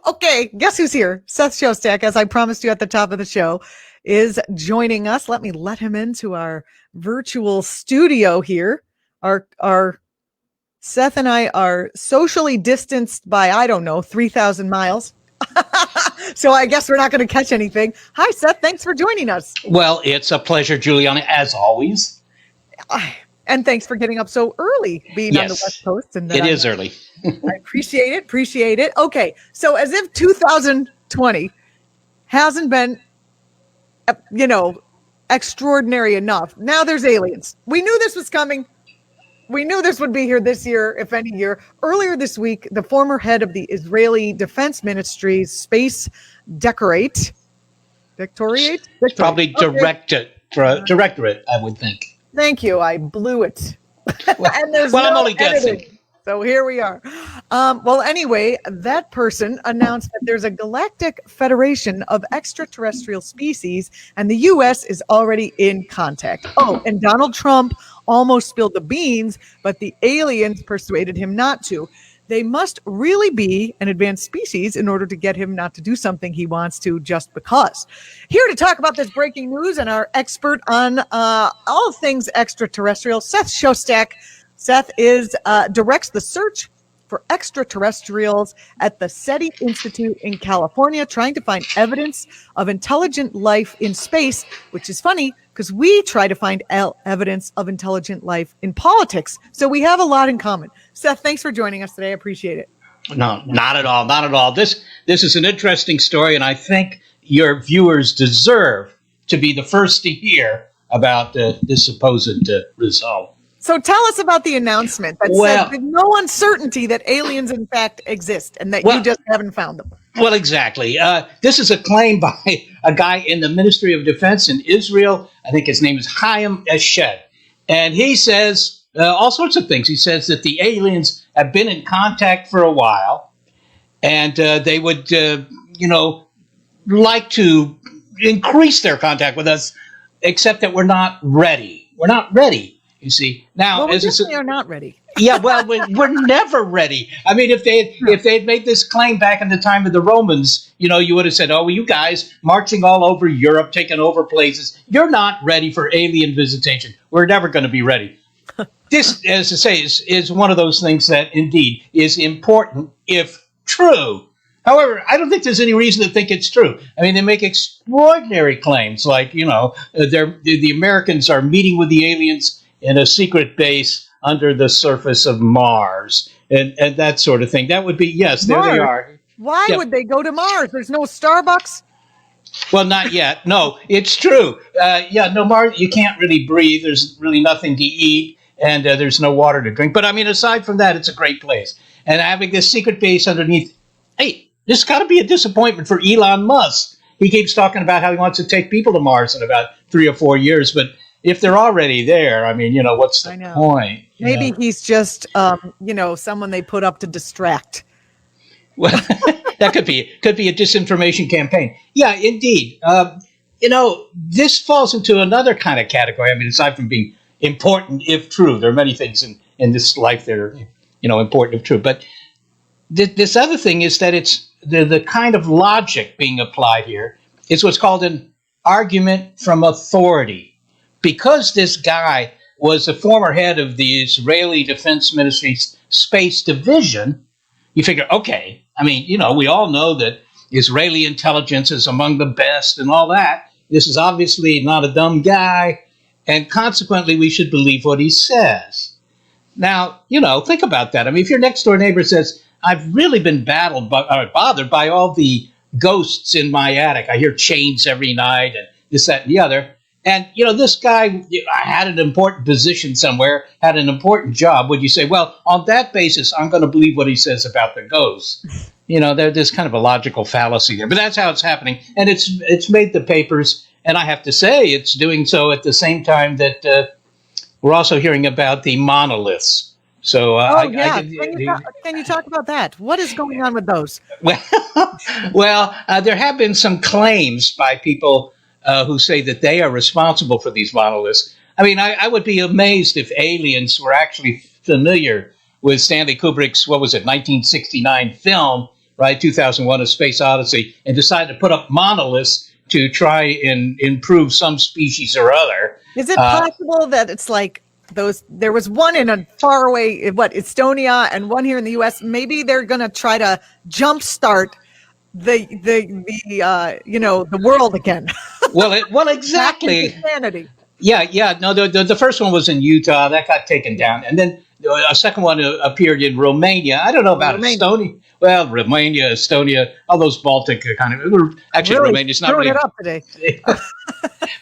Okay, guess who's here? Seth Shostak, as I promised you at the top of the show, is joining us. Let me let him into our virtual studio here. Our Seth and I are socially distanced by, I don't know, 3,000 miles. So I guess we're not going to catch anything. Hi, Seth. Thanks for joining us. Well, it's a pleasure, Julianna, as always. And thanks for getting up so early, being on the West Coast. And it is early. I appreciate it. Okay, so as if 2020 hasn't been, extraordinary enough. Now there's aliens. We knew this was coming. We knew this would be here this year, if any year. Earlier this week, the former head of the Israeli Defense Ministry's space directorate, probably directorate, I would think. Thank you. I blew it. And there's I'm only guessing. So here we are. Well, anyway, that person announced that there's a Galactic Federation of extraterrestrial species, and the U.S. is already in contact. Oh, and Donald Trump almost spilled the beans, but the aliens persuaded him not to. They must really be an advanced species in order to get him not to do something he wants to just because. Here to talk about this breaking news and our expert on all things extraterrestrial, Seth Shostak. Seth directs the search for extraterrestrials at the SETI Institute in California, trying to find evidence of intelligent life in space, which is funny because we try to find evidence of intelligent life in politics. So we have a lot in common. Seth, thanks for joining us today. I appreciate it. No, not at all. Not at all. This is an interesting story, and I think your viewers deserve to be the first to hear about this supposed result. So tell us about the announcement that said with no uncertainty that aliens in fact exist and that you just haven't found them. Well, exactly. This is a claim by a guy in the Ministry of Defense in Israel. I think his name is Chaim Eshed. And he says all sorts of things. He says that the aliens have been in contact for a while and they would, like to increase their contact with us, except that we're not ready. We're not ready. You see, now we are not ready. Yeah, well, we're never ready. I mean, if they'd made this claim back in the time of the Romans, you would have said, "Oh, well, you guys marching all over Europe, taking over places. You're not ready for alien visitation. We're never going to be ready." This, as I say, is one of those things that indeed is important if true. However, I don't think there's any reason to think it's true. I mean, they make extraordinary claims, like the Americans are meeting with the aliens in a secret base under the surface of Mars and that sort of thing. That would be, yes, Mars. There they are. Why would they go to Mars? There's no Starbucks? Well, not yet. No, it's true. No, Mars, you can't really breathe. There's really nothing to eat and there's no water to drink. But I mean, aside from that, it's a great place. And having this secret base underneath, hey, this has got to be a disappointment for Elon Musk. He keeps talking about how he wants to take people to Mars in about 3 or 4 years, but if they're already there, I mean, what's the point? Maybe he's just, someone they put up to distract. Well, that could be a disinformation campaign. Yeah, indeed. This falls into another kind of category. I mean, aside from being important if true, there are many things in this life that are, important if true. But this other thing is that it's the kind of logic being applied here is what's called an argument from authority. Because this guy was the former head of the Israeli Defense Ministry's space division, you figure, okay, I mean, we all know that Israeli intelligence is among the best and all that. This is obviously not a dumb guy, and consequently, we should believe what he says. Now, think about that. I mean, if your next door neighbor says, I've really been bothered by all the ghosts in my attic. I hear chains every night and this, that, and the other. And, this guy had an important position somewhere, had an important job. Would you say, well, on that basis, I'm going to believe what he says about the ghosts? There's kind of a logical fallacy there. But that's how it's happening. And it's made the papers. And I have to say, it's doing so at the same time that we're also hearing about the monoliths. So, can you talk about that? What is going on with those? Well, there have been some claims by people who say that they are responsible for these monoliths. I mean, I would be amazed if aliens were actually familiar with Stanley Kubrick's, 1969 film, right? 2001: A Space Odyssey, and decided to put up monoliths to try and improve some species or other. Is it possible that it's like those? There was one in a faraway, Estonia, and one here in the U.S. Maybe they're going to try to jumpstart the world again. Well, exactly. Insanity. Yeah. No, the first one was in Utah. That got taken down. And then a second one appeared in Romania. I don't know about Estonia. Well, Romania, Estonia, all those Baltic kind of. Actually, really Romania's not really. It up today.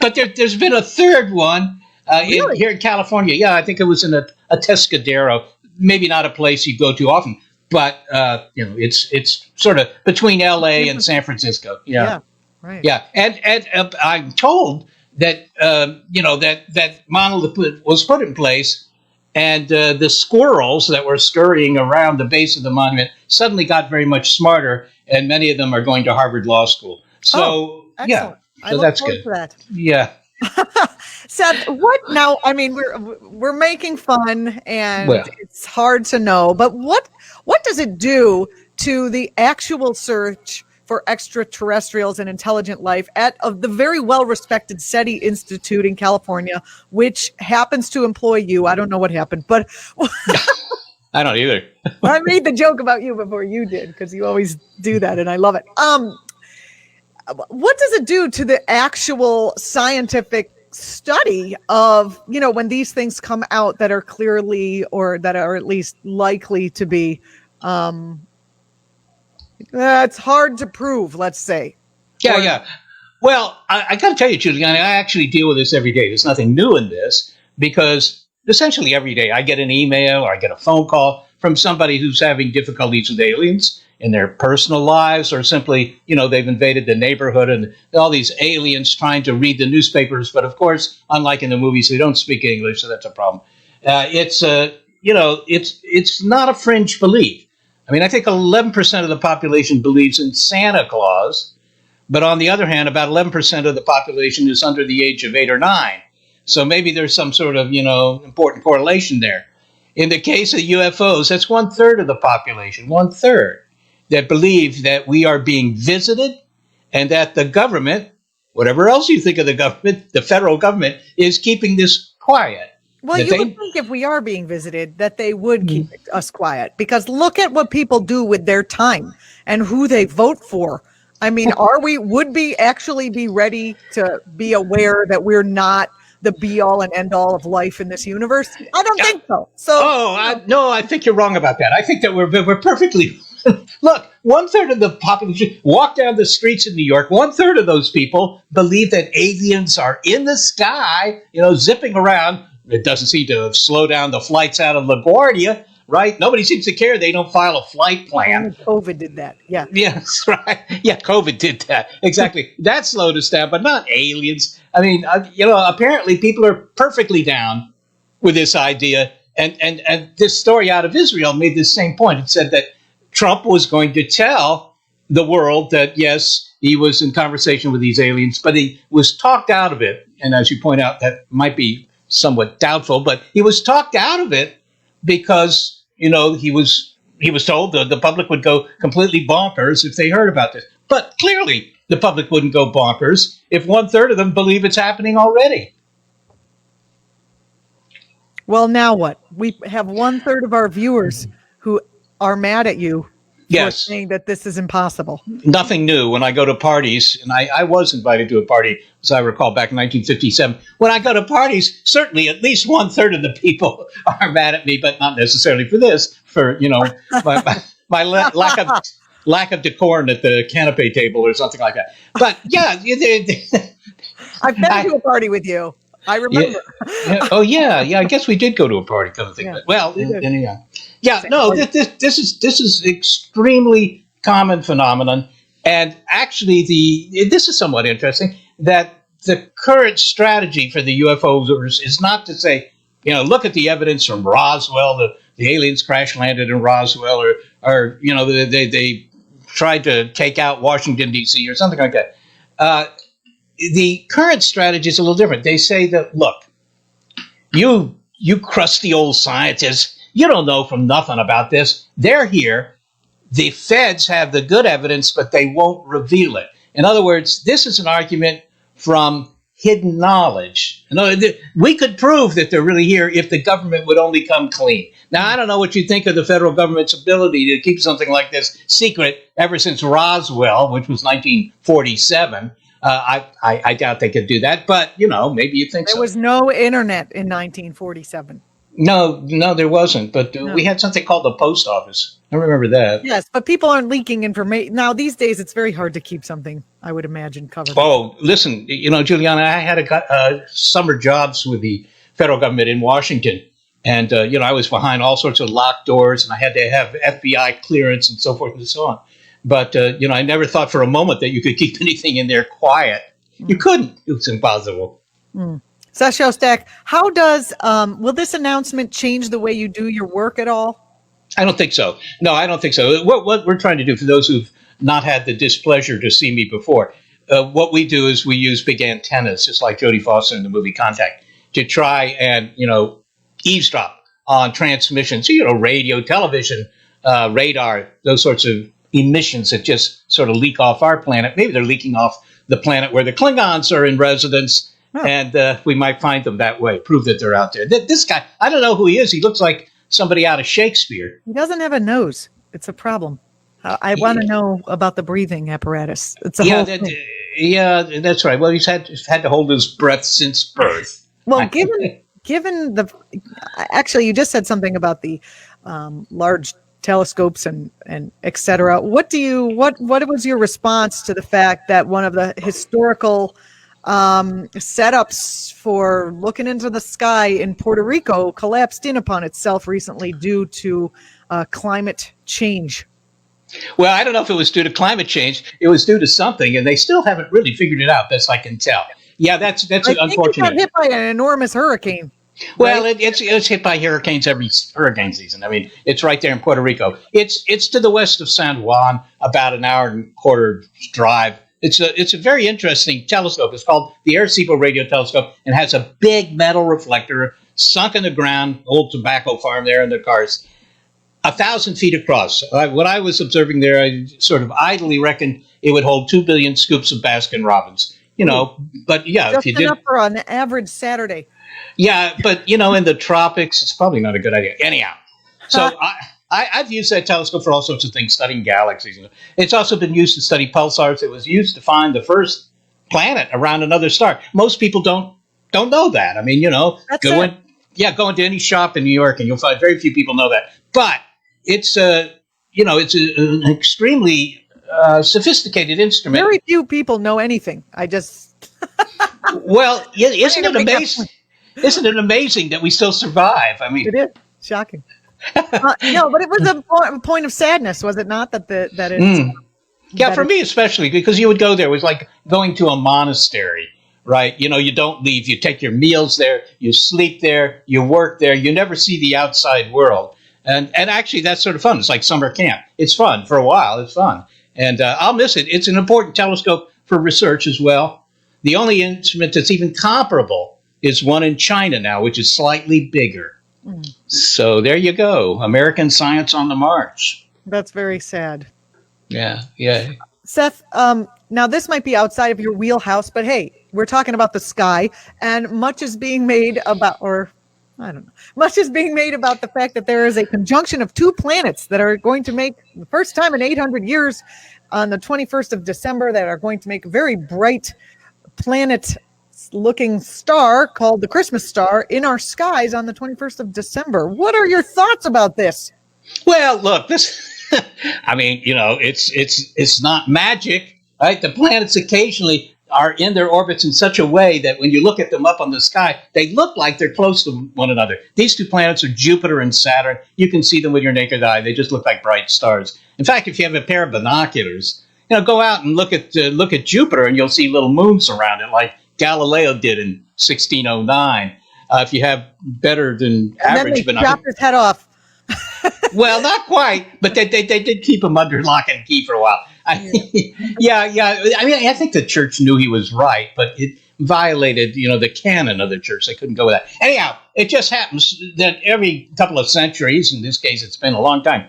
But there's been a third one really? here in California. Yeah, I think it was in a Tescadero. Maybe not a place you go to often, but it's sort of between L.A. and San Francisco. Yeah. Right. Yeah, and I'm told that that monolith was put in place, and the squirrels that were scurrying around the base of the monument suddenly got very much smarter, and many of them are going to Harvard Law School. So excellent. So that's good. For that. Yeah. Seth, what now? I mean, we're making fun, and it's hard to know, but what does it do to the actual search for extraterrestrials and intelligent life of the very well-respected SETI Institute in California, which happens to employ you? I don't know what happened, but I don't either. I made the joke about you before you did, because you always do that, and I love it. What does it do to the actual scientific study of, when these things come out that are clearly, or that are at least likely to be, it's hard to prove, let's say. Yeah. Well, I got to tell you, Julianna, I actually deal with this every day. There's nothing new in this, because essentially every day I get an email or I get a phone call from somebody who's having difficulties with aliens in their personal lives, or simply, they've invaded the neighborhood and all these aliens trying to read the newspapers. But of course, unlike in the movies, they don't speak English, so that's a problem. It's not a fringe belief. I mean, I think 11% of the population believes in Santa Claus, but on the other hand, about 11% of the population is under the age of 8 or 9. So maybe there's some sort of, important correlation there. In the case of UFOs, that's 1/3 of the population, 1/3, that believe that we are being visited, and that the government, whatever else you think of the government, the federal government, is keeping this quiet. Well, you would think if we are being visited that they would keep us quiet, because look at what people do with their time and who they vote for. I mean, would we actually be ready to be aware that we're not the be all and end all of life in this universe? I don't think so. No, I think you're wrong about that. I think that we're perfectly. Look, 1/3 of the population walk down the streets in New York. 1/3 of those people believe that aliens are in the sky, zipping around. It doesn't seem to slow down the flights out of LaGuardia, right? Nobody seems to care. They don't file a flight plan. COVID did that. Yeah. Yes, right. Yeah, COVID did that. Exactly. That slowed us down, but not aliens. I mean, apparently people are perfectly down with this idea. And this story out of Israel made the same point. It said that Trump was going to tell the world that, yes, he was in conversation with these aliens, but he was talked out of it. And as you point out, that might be somewhat doubtful, but he was talked out of it because, he was told the public would go completely bonkers if they heard about this. But clearly the public wouldn't go bonkers if 1/3 of them believe it's happening already. Well, now what? We have 1/3 of our viewers who are mad at you for saying that this is impossible. Nothing new. When I go to parties, and I was invited to a party, as I recall, back in 1957. When I go to parties, certainly at least 1/3 of the people are mad at me, but not necessarily for this, for, my lack of decorum at the canapé table or something like that. But yeah. I've been to a party with you. I remember. Yeah. Oh, yeah. I guess we did go to a party, kind of thing. Yeah, well, this is extremely common phenomenon, and actually, this is somewhat interesting that the current strategy for the UFOs is not to say, look at the evidence from Roswell, the aliens crash landed in Roswell, or they tried to take out Washington D.C. or something like that. The current strategy is a little different. They say that, look, you crusty old scientists, you don't know from nothing about this. They're here. the feds have the good evidence, but they won't reveal it. In other words, this is an argument from hidden knowledge. We could prove that they're really here if the government would only come clean. Now, I don't know what you think of the federal government's ability to keep something like this secret ever since Roswell, which was 1947. I doubt they could do that, but, maybe you think so. There was no internet in 1947. No, there wasn't. But we had something called the post office. I remember that. Yes, but people aren't leaking information. Now, these days, it's very hard to keep something, I would imagine, covered. Oh, listen, Julianna, I had summer jobs with the federal government in Washington. And, I was behind all sorts of locked doors, and I had to have FBI clearance and so forth and so on. But, I never thought for a moment that you could keep anything in there quiet. You couldn't. It was impossible. Seth Shostak, how does will this announcement change the way you do your work at all? I don't think so. No, I don't think so. What we're trying to do, for those who've not had the displeasure to see me before, what we do is we use big antennas, just like Jodie Foster in the movie Contact, to try and, eavesdrop on transmissions, radio, television, radar, those sorts of emissions that just sort of leak off our planet. Maybe they're leaking off the planet where the Klingons are in residence. And we might find them that way, prove that they're out there. This guy, I don't know who he is. He looks like somebody out of Shakespeare. He doesn't have a nose. It's a problem. I want to know about the breathing apparatus. It's a whole thing. Yeah, that's right. Well, he's had to hold his breath since birth. Well, given the actually, you just said something about the large telescopes and et cetera. What was your response to the fact that one of the historical setups for looking into the sky in Puerto Rico collapsed in upon itself recently due to climate change? Well, I don't know if it was due to climate change. It was due to something, and they still haven't really figured it out, best I can tell. Yeah, that's unfortunate. It got hit by an enormous hurricane. Well, right? it's hit by hurricanes every hurricane season. I mean, it's right there in Puerto Rico. It's to the west of San Juan, about an hour and a quarter drive. It's a very interesting telescope. It's called the Arecibo Radio Telescope and has a big metal reflector sunk in the ground, old tobacco farm there in the karst, 1,000 feet across. What I was observing there, I sort of idly reckoned it would hold 2 billion scoops of Baskin-Robbins. But yeah, just if you did enough for an average Saturday. Yeah, but in the tropics, it's probably not a good idea. Anyhow, so I've used that telescope for all sorts of things, studying galaxies. It's also been used to study pulsars. It was used to find the first planet around another star. Most people don't know that. I mean, go into any shop in New York and you'll find very few people know that. But it's an extremely sophisticated instrument. Very few people know anything. Well, isn't it amazing? Isn't it amazing that we still survive? I mean, it is shocking. No, but it was a point of sadness, was it not? That it's yeah, for me especially, because you would go there. It was like going to a monastery, right? You don't leave. You take your meals there. You sleep there. You work there. You never see the outside world. And actually, that's sort of fun. It's like summer camp. It's fun for a while. It's fun, and I'll miss it. It's an important telescope for research as well. The only instrument that's even comparable is one in China now, which is slightly bigger. So there you go. American science on the march. That's very sad. Yeah. Seth, now this might be outside of your wheelhouse, but hey, we're talking about the sky, and much is being made about, much is being made about the fact that there is a conjunction of two planets that are going to make, the first time in 800 years, on the 21st of December, that are going to make a very bright planet-looking star called the Christmas star in our skies on the 21st of December. What are your thoughts about this? Well, look, this, I mean, it's not magic, right? The planets occasionally are in their orbits in such a way that when you look at them up on the sky, they look like they're close to one another. These two planets are Jupiter and Saturn. You can see them with your naked eye. They just look like bright stars. In fact, if you have a pair of binoculars, go out and look at Jupiter, and you'll see little moons around it, like Galileo did in 1609. If you have better than average binoculars, chopped his head off. Well, not quite, but they did keep him under lock and key for a while. Yeah. I mean, I think the church knew he was right, but it violated, the canon of the church. They couldn't go with that. Anyhow, it just happens that every couple of centuries, in this case, it's been a long time,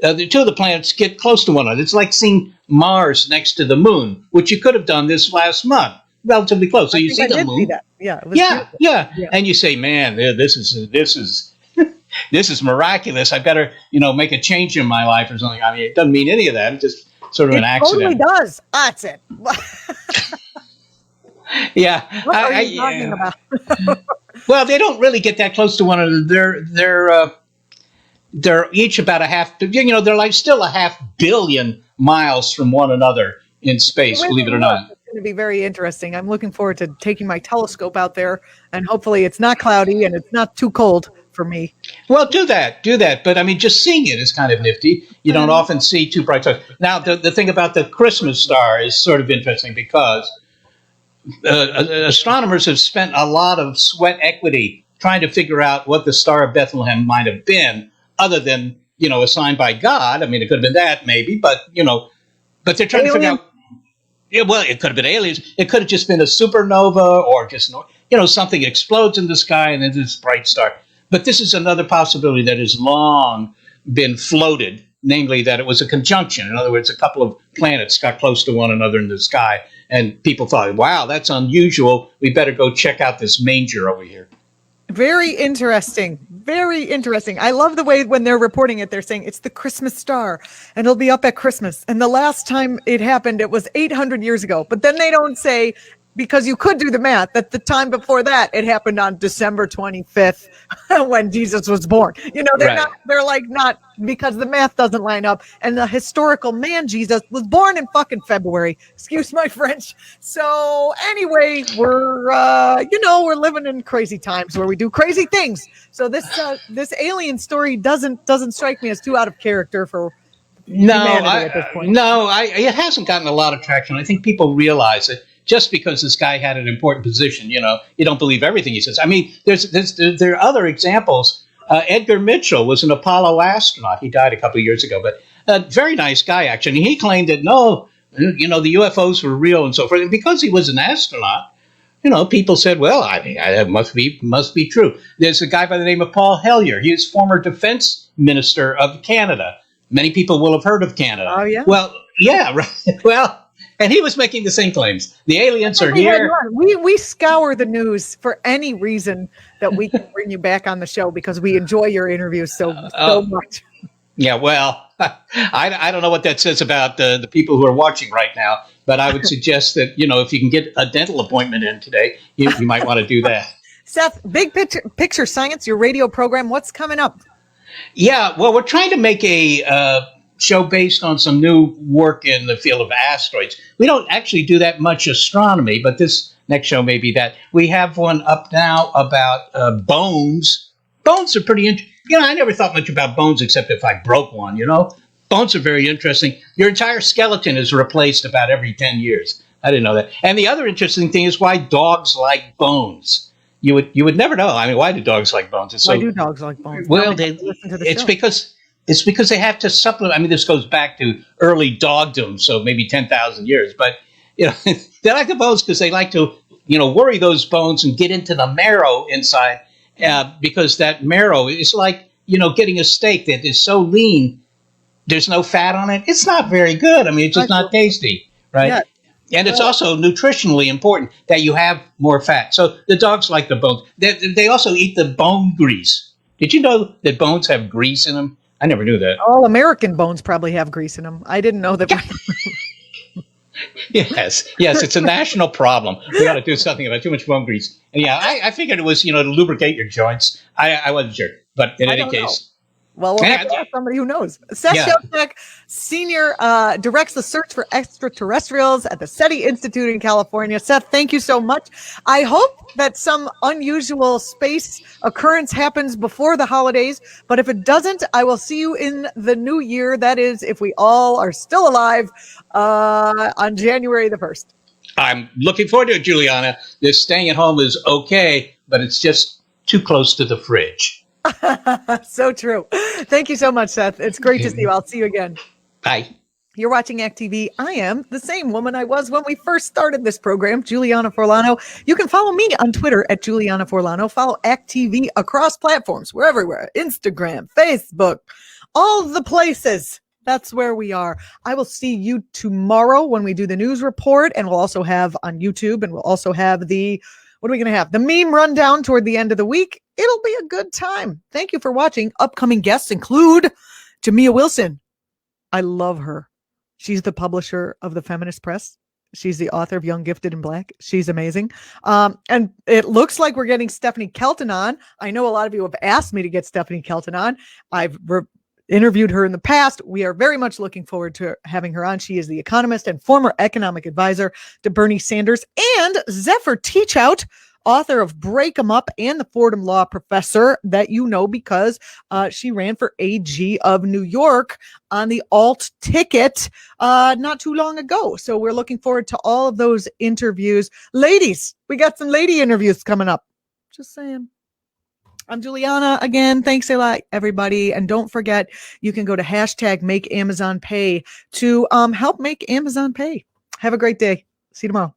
the two of the planets get close to one another. It's like seeing Mars next to the moon, which you could have done this last month, relatively close. So you see the moon. See that. Yeah, it was Yeah, beautiful. yeah, and you say, "Man, this is this is miraculous. I better, make a change in my life or something." I mean, it doesn't mean any of that. It's just sort of an accident. Totally does. That's it. Yeah. What are you talking about? Well, they don't really get that close to one another. They're each about they're like still a 500 million miles from one another in space, believe it or not. It's going to be very interesting. I'm looking forward to taking my telescope out there, and hopefully it's not cloudy and it's not too cold for me. Well, do that. But I mean, just seeing it is kind of nifty. You don't often see two bright stars. Now, the thing about the Christmas star is sort of interesting because astronomers have spent a lot of sweat equity trying to figure out what the Star of Bethlehem might have been, other than, assigned by God. I mean, it could have been that maybe, but they're trying to figure out. Yeah, well, it could have been aliens. It could have just been a supernova or just, something explodes in the sky and then this bright star. But this is another possibility that has long been floated, namely that it was a conjunction. In other words, a couple of planets got close to one another in the sky, and people thought, wow, that's unusual. We better go check out this manger over here. Very interesting. Very interesting. I love the way when they're reporting it, they're saying it's the Christmas star and it'll be up at Christmas. And the last time it happened, it was 800 years ago. But then they don't say, because you could do the math, that the time before that, it happened on December 25th when Jesus was born. They're not, because the math doesn't line up. And the historical man, Jesus, was born in fucking February. Excuse my French. So anyway, we're living in crazy times where we do crazy things. So this alien story doesn't strike me as too out of character for humanity at this point. It hasn't gotten a lot of traction. I think people realize it. Just because this guy had an important position, you don't believe everything he says. I mean, there are other examples. Edgar Mitchell was an Apollo astronaut. He died a couple of years ago, but a very nice guy, actually. And he claimed that, no, the UFOs were real and so forth. And because he was an astronaut, people said, well, I mean, that must be true. There's a guy by the name of Paul Hellyer. He was former defense minister of Canada. Many people will have heard of Canada. Oh, yeah? Well, yeah, right. Well, and he was making the same claims. The aliens are here. We scour the news for any reason that we can bring you back on the show because we enjoy your interviews so much. Yeah, well, I don't know what that says about the people who are watching right now, but I would suggest that, if you can get a dental appointment in today, you might want to do that. Seth, Big Picture Science, your radio program, what's coming up? Yeah, well, we're trying to make a show based on some new work in the field of asteroids. We don't actually do that much astronomy, but this next show may be that. We have one up now about bones. Bones are pretty interesting. I never thought much about bones except if I broke one, Bones are very interesting. Your entire skeleton is replaced about every 10 years. I didn't know that. And the other interesting thing is why dogs like bones. You would never know. I mean, why do dogs like bones? Why do dogs like bones? Well, it's because they have to supplement. I mean, this goes back to early dogdom, so maybe 10,000 years. But, they like the bones because they like to, worry those bones and get into the marrow inside because that marrow is like, getting a steak that is so lean, there's no fat on it. It's not very good. I mean, it's just not tasty, right? Yeah. And it's also nutritionally important that you have more fat. So the dogs like the bones. They also eat the bone grease. Did you know that bones have grease in them? I never knew that. All American bones probably have grease in them. I didn't know that. Yes, it's a national problem. We got to do something about too much bone grease. And yeah, I figured it was, to lubricate your joints. I wasn't sure. But in any case. Well, we'll have to ask somebody who knows. Seth Shostak, Senior, directs the search for extraterrestrials at the SETI Institute in California. Seth, thank you so much. I hope that some unusual space occurrence happens before the holidays, but if it doesn't, I will see you in the new year. That is, if we all are still alive on January the 1st. I'm looking forward to it, Juliana. This staying at home is okay, but it's just too close to the fridge. So true. Thank you so much, Seth. It's great to see you. I'll see you again. Bye. You're watching ACT-TV. I am the same woman I was when we first started this program, Julianna Forlano. You can follow me on Twitter at Julianna Forlano. Follow ACT-TV across platforms. We're everywhere. Instagram, Facebook, all the places. That's where we are. I will see you tomorrow when we do the news report, and we'll also have on YouTube, and we'll also have what are we going to have? The meme rundown toward the end of the week. It'll be a good time. Thank you for watching. Upcoming guests include Jamia Wilson. I love her. She's the publisher of the Feminist Press. She's the author of Young, Gifted, and Black. She's amazing. And it looks like we're getting Stephanie Kelton on. I know a lot of you have asked me to get Stephanie Kelton on. I've interviewed her in the past. We are very much looking forward to having her on. She is the economist and former economic advisor to Bernie Sanders, and Zephyr Teachout, author of Break 'em Up and the Fordham Law Professor, that you know because she ran for AG of New York on the alt ticket not too long ago. So we're looking forward to all of those interviews. Ladies, we got some lady interviews coming up. Just saying. I'm Julianna again. Thanks a lot, everybody. And don't forget, you can go to #MakeAmazonPay to help make Amazon pay. Have a great day. See you tomorrow.